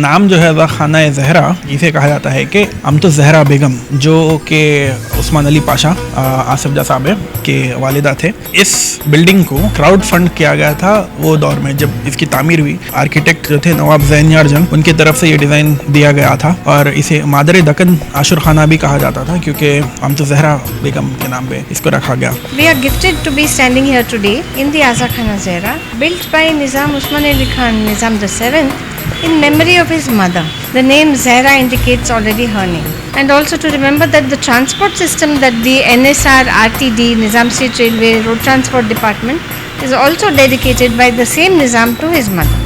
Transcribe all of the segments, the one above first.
नाम जो है वह खाना ज़हरा, इसे कहा जाता है कि अमतो ज़हरा बेगम, जो कि उस्मान अली पाशा आसिफ जा साहब के वालिदा थे। इस बिल्डिंग को क्राउड फंड किया गया था वो दौर में जब इसकी तामीर हुई। आर्किटेक्ट जो थे नवाब ज़ैन-यार जंग, उनकी तरफ से ये डिज़ाइन दिया गया था और इसे मादर दक्कन आशुर खाना भी कहा जाता था क्योंकि अमतो ज़हरा बेगम के नाम पे इसको रखा गया। We are gifted to be standing here today in the Aza Khana Zehra, built by Nizam Usman Ali Khan Nizam VII in memory of his mother. The name Zehra indicates already her name. And also to remember that the transport system that the NSR RTD Nizam State Railway Road Transport Department is also dedicated by the same Nizam to his mother.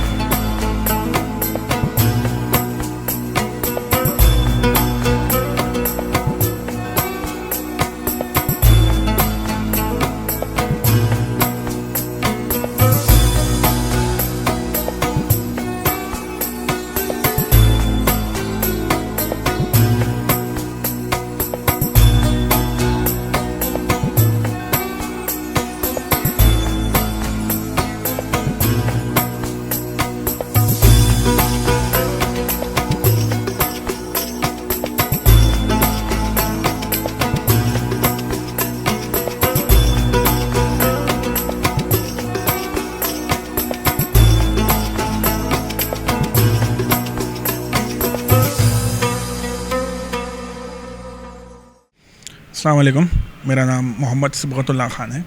अस्सलाम वालेकुम, मेरा नाम मोहम्मद सिबगतुल्लाह ख़ान है।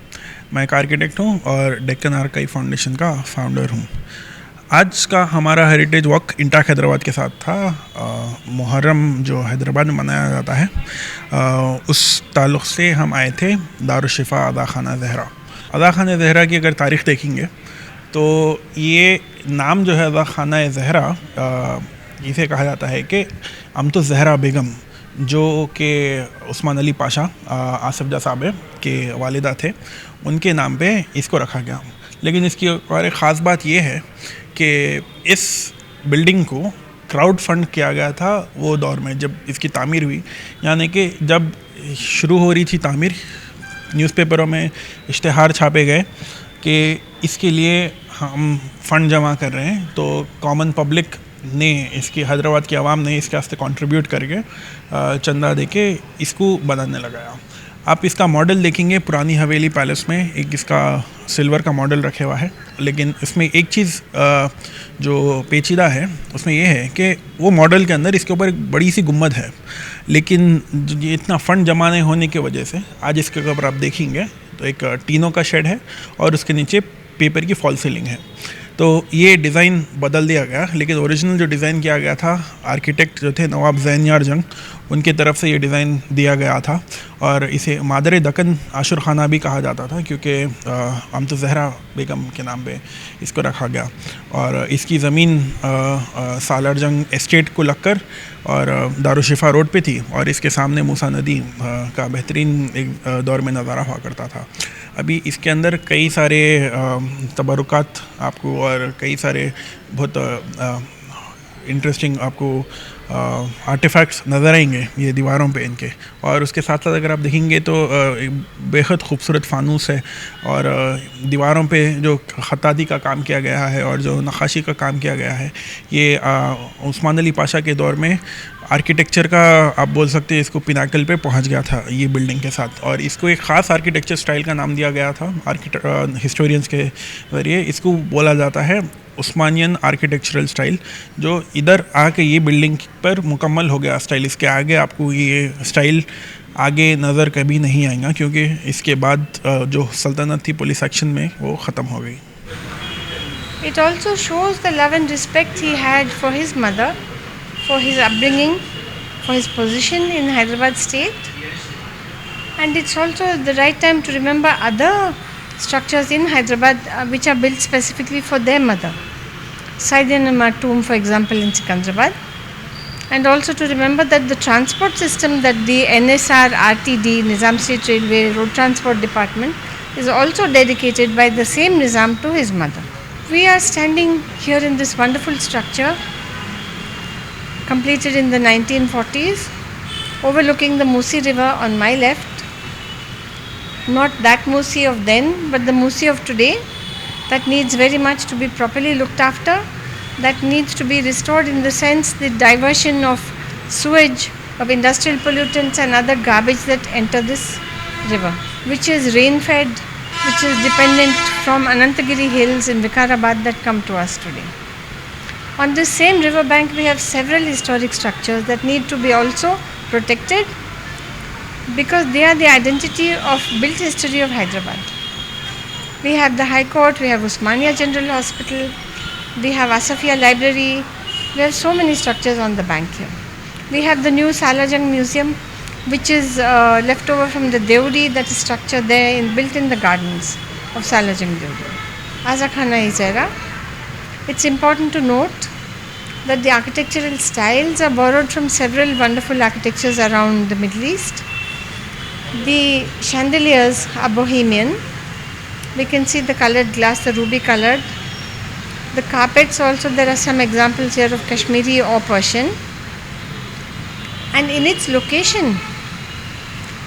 मैं एक architect हूँ और Deccan archive foundation का फाउंडर हूँ। आज का हमारा हेरिटेज वॉक इंटाक हैदराबाद के साथ था। मुहर्रम जो हैदराबाद में मनाया जाता है, उस ताल्लुक़ से हम आए थे दारुश्शिफ़ा अदा खाना ज़हरा। अदा खाना ज़हरा की अगर तारीख़ देखेंगे तो ये नाम जो है अदा खाना ज़हरा, इसे कहा जाता है कि अमतो ज़हरा बेगम, जो कि उस्मान अली पाशा आसिफ जा साहब के वालिदा थे, उनके नाम पे इसको रखा गया। लेकिन इसकी और एक ख़ास बात ये है कि इस बिल्डिंग को क्राउड फंड किया गया था वो दौर में जब इसकी तामीर हुई। यानी कि जब शुरू हो रही थी तामीर, न्यूज़पेपरों में इश्तिहार छापे गए कि इसके लिए हम फ़ंड जमा कर रहे हैं, तो कॉमन पब्लिक ने, इसकी हैदराबाद की आवाम ने इसके वास्ते कंट्रीब्यूट करके चंदा देके इसको बनाने लगाया। आप इसका मॉडल देखेंगे पुरानी हवेली पैलेस में, एक इसका सिल्वर का मॉडल रखे हुआ है। लेकिन इसमें एक चीज़ जो पेचीदा है उसमें ये है कि वो मॉडल के अंदर इसके ऊपर एक बड़ी सी गुम्बद है, लेकिन ये इतना फ़ंड जमा नहीं होने की वजह से आज इसके ऊपर आप देखेंगे तो एक टीनों का शेड है और उसके नीचे पेपर की फॉल सीलिंग है। तो ये डिज़ाइन बदल दिया गया, लेकिन ओरिजिनल जो डिज़ाइन किया गया था, आर्किटेक्ट जो थे नवाब ज़ैन-यार जंग, उनके तरफ से ये डिज़ाइन दिया गया था और इसे मादर दक्कन आशुर खाना भी कहा जाता था क्योंकि अमतो ज़हरा बेगम के नाम पे इसको रखा गया। और इसकी ज़मीन सालार जंग एस्टेट को लगकर और दारुश्शिफ़ा रोड पे थी और इसके सामने मूसा नदी का बेहतरीन एक दौर में नज़ारा हुआ करता था। अभी इसके अंदर कई सारे तबरुकात आपको और कई सारे बहुत इंटरेस्टिंग आपको आर्टिफैक्ट्स नज़र आएंगे ये दीवारों पे इनके। और उसके साथ साथ अगर आप देखेंगे तो बेहद खूबसूरत फ़ानूस है और दीवारों पे जो ख़त्ताती का काम किया गया है और जो नक्काशी का काम किया गया है, ये उस्मान अली पाशा के दौर में आर्किटेक्चर का आप बोल सकते हैं इसको पिनाकल पे पहुंच गया था ये बिल्डिंग के साथ। और इसको एक ख़ास आर्किटेक्चर स्टाइल का नाम दिया गया था हिस्टोरियंस के ज़रिए। इसको बोला जाता है उस्मानियन आर्किटेक्चरल स्टाइल, जो इधर आके ये बिल्डिंग पर मुकम्मल हो गया स्टाइल। इसके आगे आपको ये स्टाइल आगे नज़र कभी नहीं आएगा क्योंकि इसके बाद जो सल्तनत थी पुलिस एक्शन में वो ख़त्म हो गई। It also shows the love and respect he had for his mother, for his upbringing, for his position in Hyderabad state, and it's also the right time to remember other structures in Hyderabad which are built specifically for their mother. Saidianama tomb, for example, in Secunderabad, and also to remember that the transport system that the NSR RTD Nizam State Railway Road Transport Department is also dedicated by the same Nizam to his mother. We are standing here in this wonderful structure completed in the 1940s, overlooking the Musi River on my left. Not that Musi of then, but the Musi of today that needs very much to be properly looked after that needs to be restored, in the sense the diversion of sewage, of industrial pollutants and other garbage that enter this river, which is rain fed, which is dependent from Anantagiri hills in Vikarabad that come to us today. On this same river bank, we have several historic structures that need to be also protected, because they are the identity of built history of Hyderabad. We have the High Court, we have Osmania General Hospital, we have Asafia Library, we have so many structures on the bank here. We have the new Salajang Museum, which is left over from the Deuri, that is structure there built in the gardens of Salajang Deuri. Azakhana is era. It's important to note that the architectural styles are borrowed from several wonderful architectures around the Middle East. The chandeliers are Bohemian. We can see the colored glass, the ruby colored. The carpets also, there are some examples here of Kashmiri or Persian. And in its location,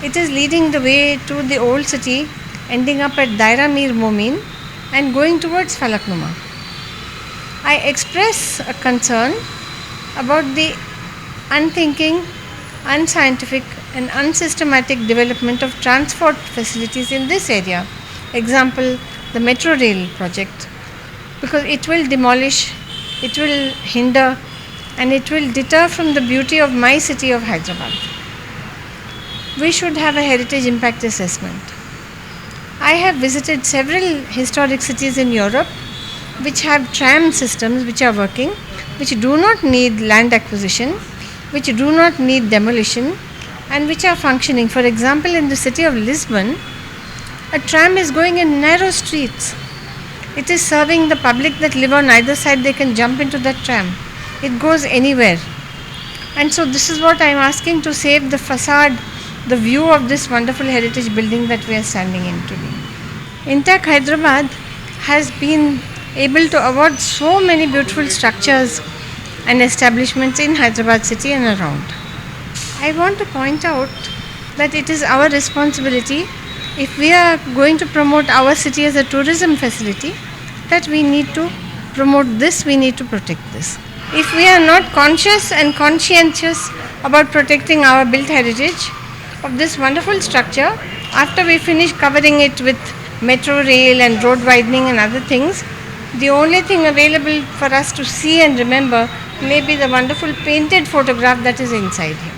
it is leading the way to the old city, ending up at Daira Mir Momin and going towards Falaknuma. I express a concern about the unthinking, unscientific and unsystematic development of transport facilities in this area. Example, the metro rail project, because it will demolish, it will hinder and it will deter from the beauty of my city of Hyderabad. We should have a heritage impact assessment. I have visited several historic cities in Europe which have tram systems which are working, which do not need land acquisition, which do not need demolition and which are functioning. For example, in the city of Lisbon, a tram is going in narrow streets. It is serving the public that live on either side. They can jump into that tram. It goes anywhere. And so this is what I am asking, to save the facade, the view of this wonderful heritage building that we are standing in today. Intact Hyderabad has been able to award so many beautiful structures and establishments in Hyderabad city and around. I want to point out that it is our responsibility, if we are going to promote our city as a tourism facility, that we need to promote this, we need to protect this. If we are not conscious and conscientious about protecting our built heritage of this wonderful structure, after we finish covering it with metro rail and road widening and other things, the only thing available for us to see and remember may be the wonderful painted photograph that is inside here.